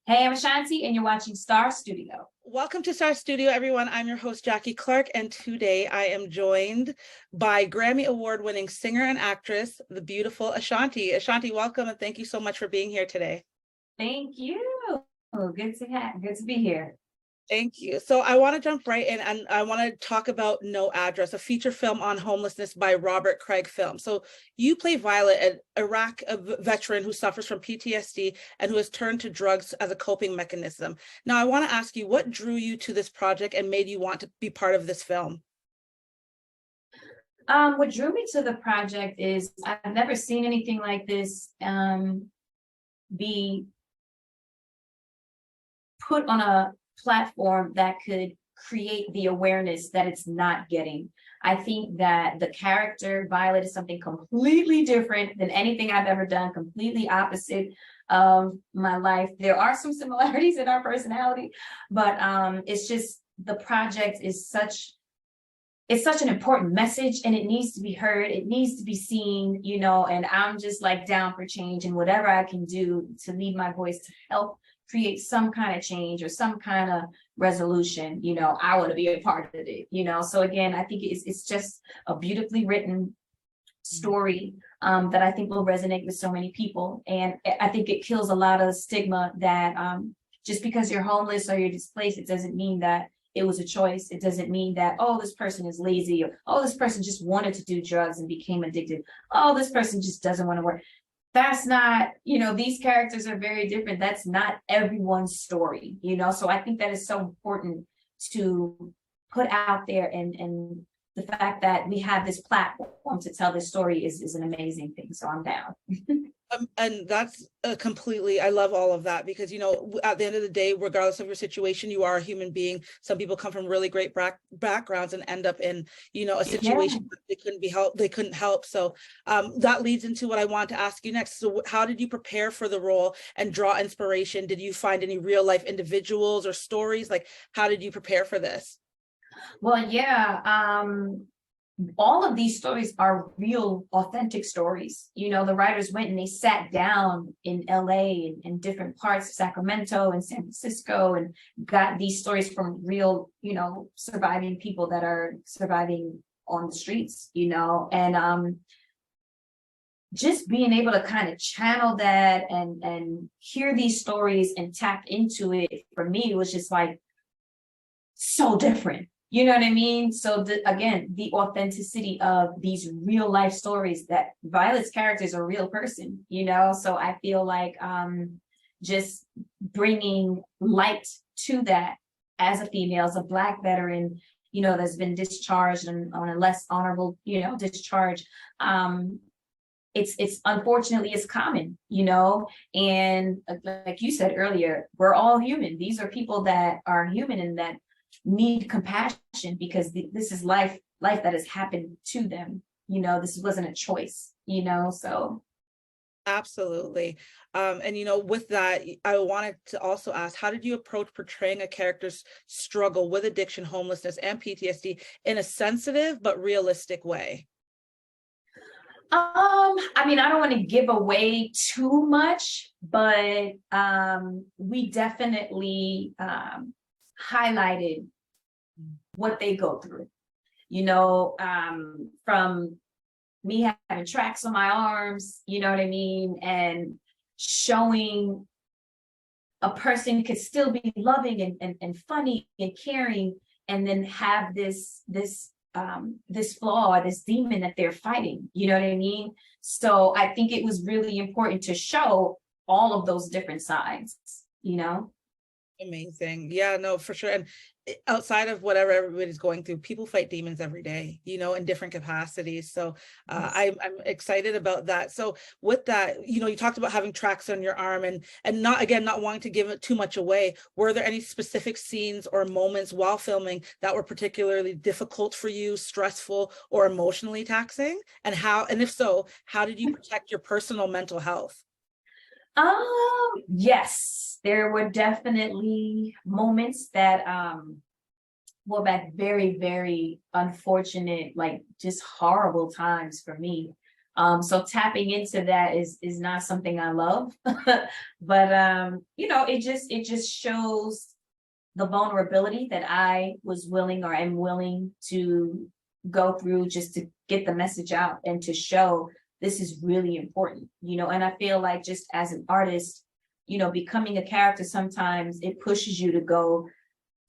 Hey, I'm Ashanti, and you're watching Star Studio. Welcome to Star Studio, everyone. I'm your host, Jackie Clarke, and today I am joined by Grammy Award-winning singer and actress, the beautiful Ashanti. Ashanti, welcome, and thank you so much for being here today. Thank you. Good to be here. Thank you. So I want to jump right in, and I want to talk about No Address, a feature film on homelessness by Robert Craig Film. So you play Violet, an Iraq veteran who suffers from PTSD and who has turned to drugs as a coping mechanism. Now, I want to ask you, what drew you to this project and made you want to be part of this film? What drew me to the project is I've never seen anything like this be put on a platform that could create the awareness that it's not getting. I think that the character Violet is something completely different than anything I've ever done, completely opposite of my life. There are some similarities in our personality, but it's just the project is such an important message, and it needs to be heard. It needs to be seen, and I'm just like down for change, and whatever I can do to leave my voice to help create some kind of change or some kind of resolution, I want to be a part of it, So again, I think it's just a beautifully written story that I think will resonate with so many people. And I think it kills a lot of stigma that just because you're homeless or you're displaced, it doesn't mean that it was a choice. It doesn't mean that, oh, this person is lazy, or, oh, this person just wanted to do drugs and became addicted. Oh, this person just doesn't want to work. That's not, these characters are very different. That's not everyone's story, So I think that is so important to put out there, and the fact that we have this platform to tell this story is an amazing thing. So I'm down. And that's completely, I love all of that because, at the end of the day, regardless of your situation, you are a human being. Some people come from really great backgrounds and end up in, a situation that they couldn't help. So that leads into what I want to ask you next. So how did you prepare for the role and draw inspiration? Did you find any real life individuals or stories? Like, how did you prepare for this? Well, yeah. All of these stories are real, authentic stories. The writers went and they sat down in LA and different parts of Sacramento and San Francisco and got these stories from real, surviving people that are surviving on the streets, and just being able to kind of channel that and hear these stories and tap into it, for me, it was just like so different. You know what I mean? So again, the authenticity of these real life stories, that Violet's character is a real person, So I feel like just bringing light to that as a female, as a Black veteran, that's been discharged and on a less honorable, discharge. It's unfortunately it's common, and like you said earlier, we're all human. These are people that are human and that need compassion because this is life that has happened to them. This wasn't a choice, so. Absolutely. And with that, I wanted to also ask, how did you approach portraying a character's struggle with addiction, homelessness, and PTSD in a sensitive but realistic way? I don't want to give away too much, but we definitely highlighted what they go through, from me having tracks on my arms, you know what I mean? And showing a person could still be loving and funny and caring, and then have this flaw, this demon that they're fighting, you know what I mean? So I think it was really important to show all of those different sides, Amazing. Yeah, no, for sure. And outside of whatever everybody's going through, people fight demons every day, in different capacities. So I'm excited about that. So with that, you talked about having tracks on your arm and not wanting to give it too much away. Were there any specific scenes or moments while filming that were particularly difficult for you, stressful, or emotionally taxing? And if so, how did you protect your personal mental health? Yes, there were definitely moments that were back very, very unfortunate, like just horrible times for me. So tapping into that is not something I love, but you know, it just shows the vulnerability that I was willing or am willing to go through just to get the message out and to show this is really important, you know. And I feel like just as an artist, you know, becoming a character, sometimes it pushes you to go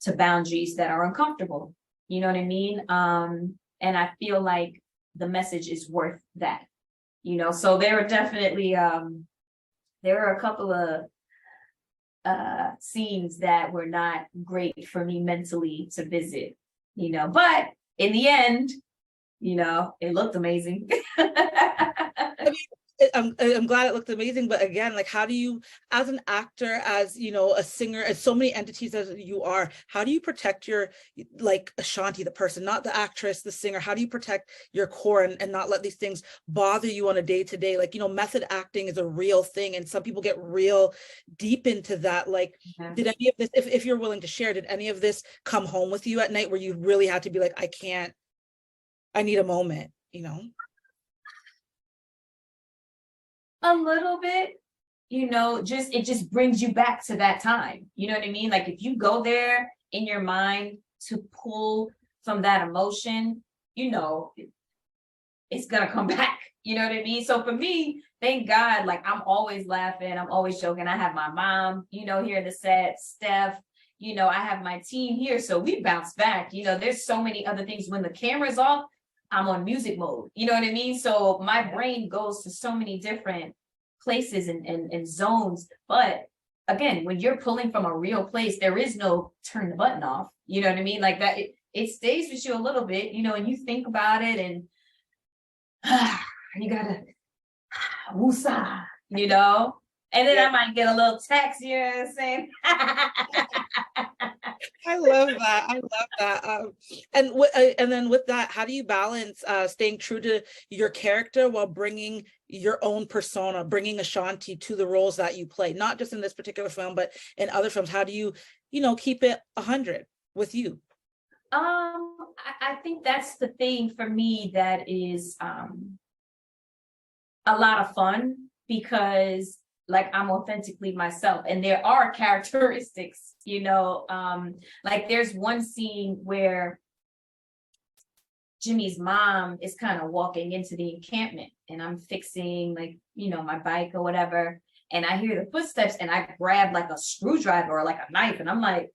to boundaries that are uncomfortable. You know what I mean? And I feel like the message is worth that, you know. So there are definitely there are a couple of scenes that were not great for me mentally to visit, you know, but in the end, you know, it looked amazing. I mean, I'm glad it looked amazing, but again, like, how do you, as an actor, as, you know, a singer, as so many entities as you are, how do you protect your, like, Ashanti, the person, not the actress, the singer? How do you protect your core and not let these things bother you on a day-to-day? Like, you know, method acting is a real thing, and some people get real deep into that. Like, did any of this, if you're willing to share, did any of this come home with you at night where you really had to be like, I need a moment, you know? A little bit, you know, just it just brings you back to that time. You know what I mean? Like if you go there in your mind to pull from that emotion, you know, it's gonna come back. You know what I mean? So for me, thank God, like I'm always laughing, I'm always joking. I have my mom, you know, here in the set, Steph, you know, I have my team here. So we bounce back. You know, there's so many other things. When the camera's off, I'm on music mode. You know what I mean? So my brain goes to so many different places and zones. But again, when you're pulling from a real place, there is no turn the button off. You know what I mean? Like that, it stays with you a little bit, you know, and you think about it and you gotta woosah, you know? And then I might get a little text, you know what I'm saying? I love that. I love that. And then with that, how do you balance staying true to your character while bringing your own persona, bringing Ashanti to the roles that you play, not just in this particular film, but in other films? How do you, you know, keep it 100 with you? I think that's the thing for me that is a lot of fun, because like I'm authentically myself and there are characteristics, you know, like there's one scene where Jimmy's mom is kind of walking into the encampment and I'm fixing, like, you know, my bike or whatever, and I hear the footsteps and I grab like a screwdriver or like a knife and I'm like,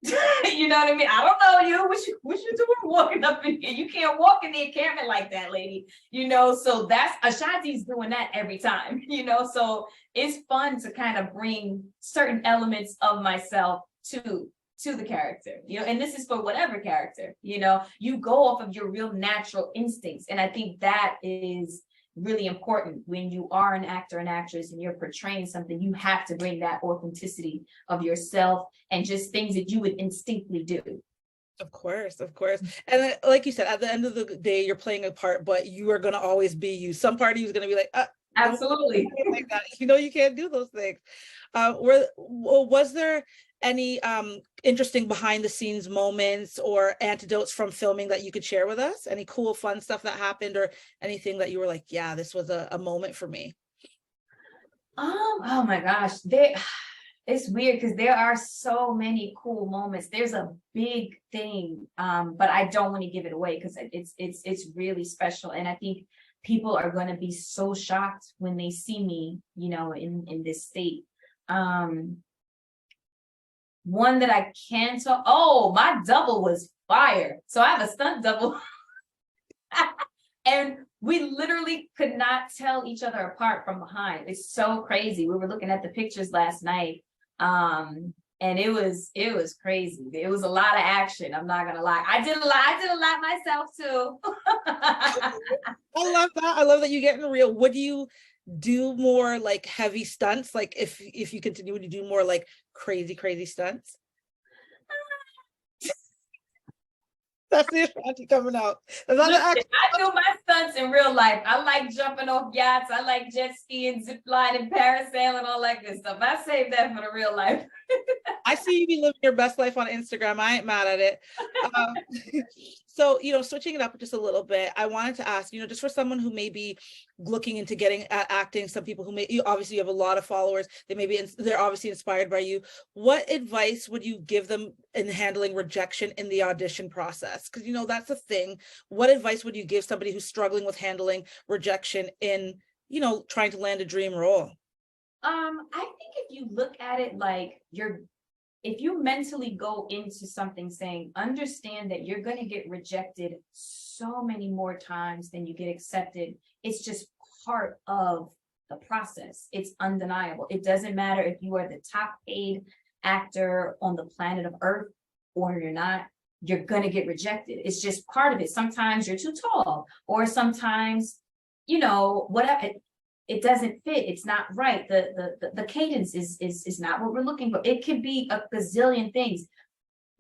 you know what I mean? I don't know you. What you doing walking up in here? You can't walk in the encampment like that, lady. You know, so that's Ashanti's doing that every time, you know. So it's fun to kind of bring certain elements of myself to the character, you know, and this is for whatever character, you know, you go off of your real natural instincts. And I think that is really important when you are an actor and actress and you're portraying something. You have to bring that authenticity of yourself and just things that you would instinctively do. Of course, of course. And like you said, at the end of the day, you're playing a part, but you are going to always be you. Some part of you is going to be like, absolutely, like that. You know, you can't do those things. Was there any interesting behind the scenes moments or anecdotes from filming that you could share with us? Any cool, fun stuff that happened, or anything that you were like, yeah, this was a moment for me? Oh my gosh, it's weird because there are so many cool moments. There's a big thing, but I don't want to give it away because it's really special, and I think people are going to be so shocked when they see me, you know, in this state. One that I can talk. Oh, my double was fire. So I have a stunt double, and we literally could not tell each other apart from behind. It's so crazy. We were looking at the pictures last night, and it was crazy. It was a lot of action. I'm not gonna lie. I did a lot myself too. I love that. I love that you get in real. Would you do more like heavy stunts? Like if you continue, would you do more like crazy stunts? That's the Ashanti coming out. Listen, I do my stunts in real life. I like jumping off yachts. I like jet skiing, zip lining, parasailing, all that good stuff. I save that for the real life. I see you be living your best life on Instagram. I ain't mad at it. Um, so, switching it up just a little bit, I wanted to ask, just for someone who may be looking into getting at acting, some people who obviously you have a lot of followers, they're obviously inspired by you. What advice would you give them in handling rejection in the audition process? Because, that's the thing. What advice would you give somebody who's struggling with handling rejection in, trying to land a dream role? I think if you look at it like if you mentally go into something saying, understand that you're going to get rejected so many more times than you get accepted, it's just part of the process. It's undeniable. It doesn't matter if you are the top paid actor on the planet of Earth or you're not, you're going to get rejected. It's just part of it. Sometimes you're too tall, or sometimes, whatever. It doesn't fit. It's not right. The cadence is not what we're looking for. It could be a gazillion things.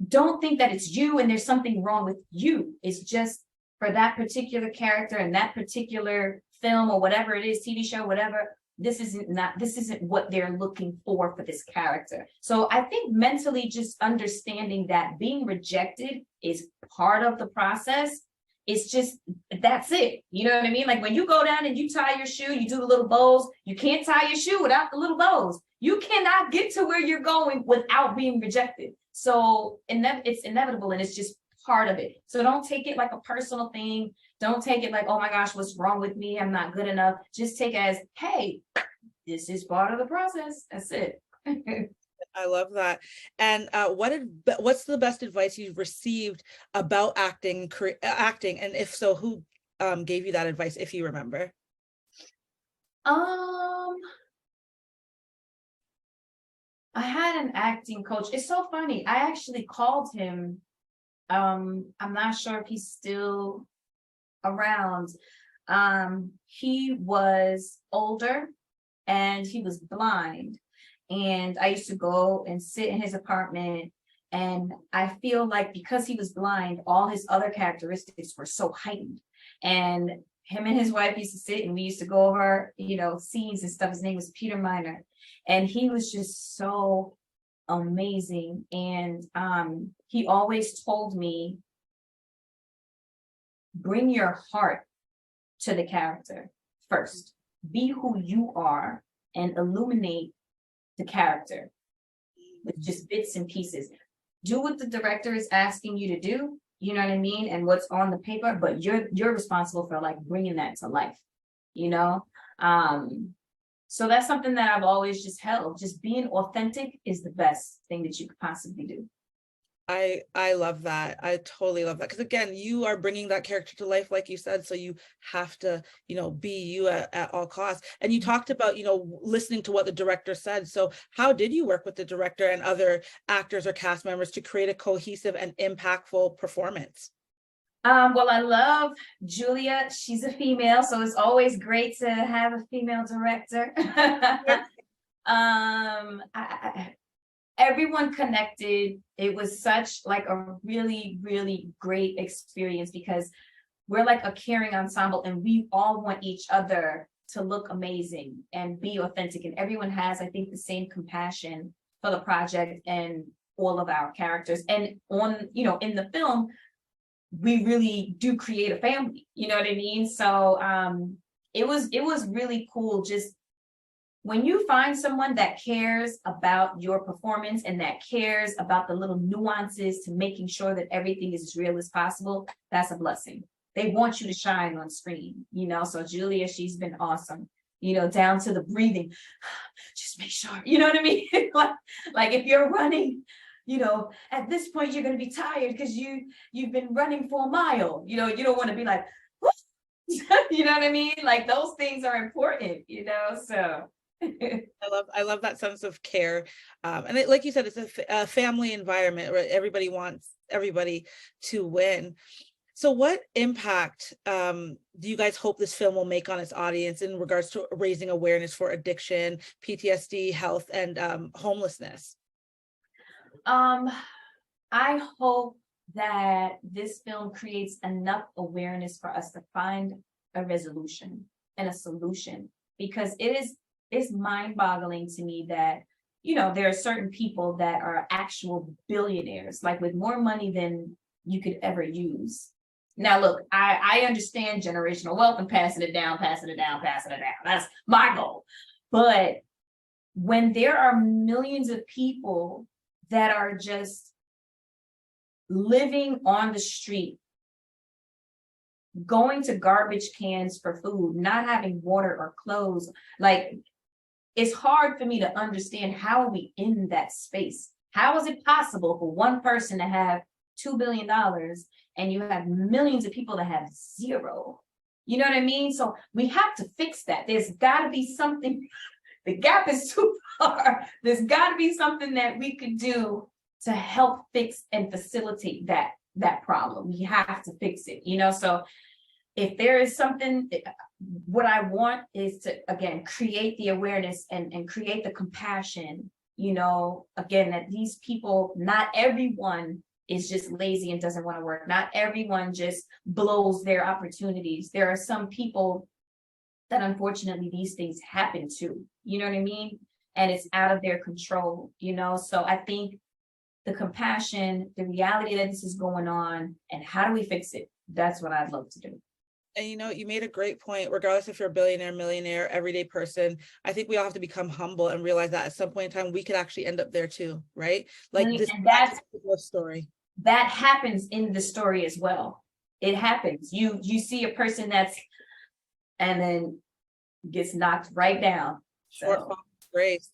Don't think that it's you and there's something wrong with you. It's just for that particular character and that particular film or whatever it is, TV show, whatever. This isn't what they're looking for this character. So I think mentally just understanding that being rejected is part of the process. It's just, that's it. You know what I mean? Like when you go down and you tie your shoe, you do the little bows, you can't tie your shoe without the little bows. You cannot get to where you're going without being rejected. So it's inevitable and it's just part of it. So don't take it like a personal thing. Don't take it like, oh my gosh, what's wrong with me? I'm not good enough. Just take it as, hey, this is part of the process. That's it. I love that. And what's the best advice you've received about acting? And if so, who gave you that advice, if you remember? I had an acting coach. It's so funny. I actually called him. I'm not sure if he's still around. He was older and he was blind. And I used to go and sit in his apartment. And I feel like because he was blind, all his other characteristics were so heightened. And him and his wife used to sit and we used to go over, scenes and stuff. His name was Peter Miner. And he was just so amazing. And he always told me, bring your heart to the character first. Be who you are and illuminate the character with just bits and pieces. Do what the director is asking you to do, you know what I mean, and what's on the paper, but you're responsible for like bringing that to life, so that's something that I've always just held. Just being authentic is the best thing that you could possibly do. I love that. I totally love that. Because again, you are bringing that character to life, like you said, so you have to, be you at all costs. And you talked about, listening to what the director said. So how did you work with the director and other actors or cast members to create a cohesive and impactful performance? Well, I love Julia. She's a female, so it's always great to have a female director. Everyone connected. It was such like a really, really great experience because we're like a caring ensemble and we all want each other to look amazing and be authentic. And everyone has, I think, the same compassion for the project and all of our characters. And in the film, we really do create a family, you know what I mean? So it was really cool. Just when you find someone that cares about your performance and that cares about the little nuances to making sure that everything is as real as possible, that's a blessing. They want you to shine on screen, so Julia, she's been awesome, down to the breathing, just make sure, you know what I mean? like if you're running, at this point you're going to be tired because you've been running for a mile, you don't want to be like, you know what I mean? Like those things are important, so. I love that sense of care. And like you said, it's a family environment where everybody wants everybody to win. So what impact do you guys hope this film will make on its audience in regards to raising awareness for addiction, PTSD, health, and homelessness? I hope that this film creates enough awareness for us to find a resolution and a solution, because it's mind-boggling to me that there are certain people that are actual billionaires, like with more money than you could ever use. Now, look, I understand generational wealth and passing it down, passing it down, passing it down. That's my goal. But when there are millions of people that are just living on the street, going to garbage cans for food, not having water or clothes, like, it's hard for me to understand, how are we in that space? How is it possible for one person to have $2 billion and you have millions of people that have zero? You know what I mean? So we have to fix that. There's got to be something. The gap is too far. There's got to be something that we could do to help fix and facilitate that problem. We have to fix it, So if there is something, what I want is to, again, create the awareness and create the compassion, again, that these people, not everyone is just lazy and doesn't want to work. Not everyone just blows their opportunities. There are some people that unfortunately these things happen to, you know what I mean? And it's out of their control, So I think the compassion, the reality that this is going on, and how do we fix it? That's what I'd love to do. And you made a great point. Regardless if you're a billionaire, millionaire, everyday person, I think we all have to become humble and realize that at some point in time we could actually end up there too, right? Like this, that's a story. That happens in the story as well. It happens. You see a person and then gets knocked right down. So. Grace,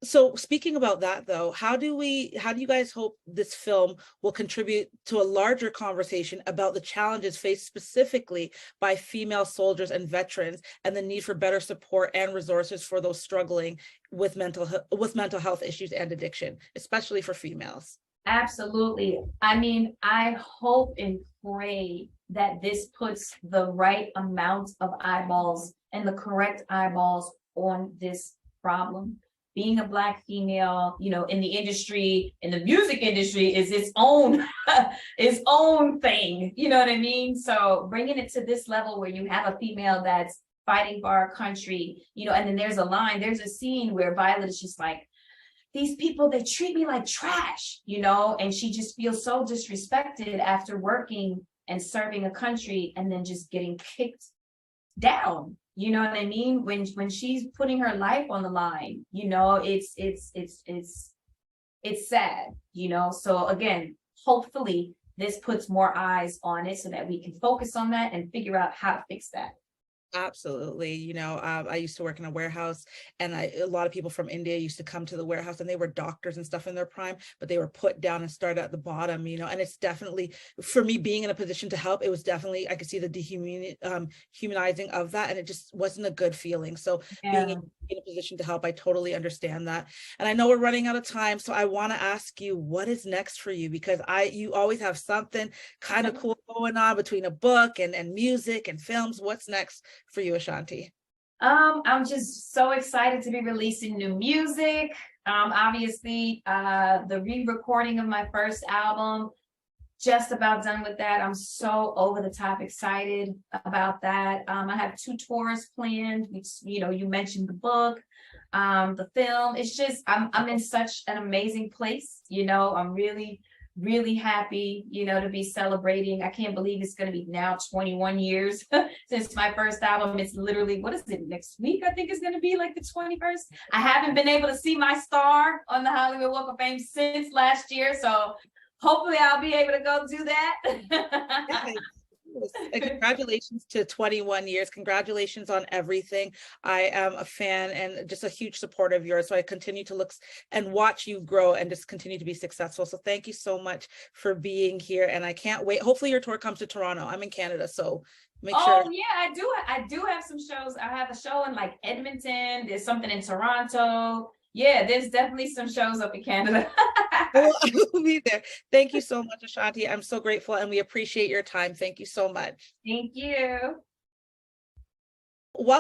So speaking about that though, how do you guys hope this film will contribute to a larger conversation about the challenges faced specifically by female soldiers and veterans, and the need for better support and resources for those struggling with mental health issues and addiction, especially for females? Absolutely. I mean, I hope and pray that this puts the right amount of eyeballs and the correct eyeballs on this problem. Being a Black female, in the industry, in the music industry, is its own thing. You know what I mean? So bringing it to this level where you have a female that's fighting for our country, and then there's a scene where Violet is just like, these people, they treat me like trash, and she just feels so disrespected after working and serving a country and then just getting kicked down. You know what I mean? When she's putting her life on the line, it's sad, So again, hopefully this puts more eyes on it so that we can focus on that and figure out how to fix that. Absolutely. I used to work in a warehouse, and a lot of people from India used to come to the warehouse, and they were doctors and stuff in their prime, but they were put down and started at the bottom, and it's definitely, for me being in a position to help, it was definitely, I could see the humanizing of that, and it just wasn't a good feeling. So being in a position to help, I totally understand that. And I know we're running out of time, so I want to ask you, what is next for you? Because you always have something kind of cool going on between a book and music and films. What's next for you, Ashanti? I'm just so excited to be releasing new music. Obviously, the re-recording of my first album, just about done with that. I'm so over the top excited about that. I have 2 tours planned, which, you mentioned the book, the film. It's just, I'm in such an amazing place. I'm really happy, to be celebrating. I can't believe it's going to be now 21 years since my first album. It's literally, what is it, next week? I think it's going to be like the 21st. I haven't been able to see my star on the Hollywood Walk of Fame since last year. So hopefully I'll be able to go do that. And congratulations to 21 years. Congratulations on everything. I am a fan and just a huge supporter of yours. So I continue to look and watch you grow and just continue to be successful. So thank you so much for being here. And I can't wait. Hopefully your tour comes to Toronto. I'm in Canada, so make sure. Oh yeah, I do have some shows. I have a show in like Edmonton. There's something in Toronto. Yeah, there's definitely some shows up in Canada. Well, I will be there. Thank you so much, Ashanti. I'm so grateful, and we appreciate your time. Thank you so much. Thank you.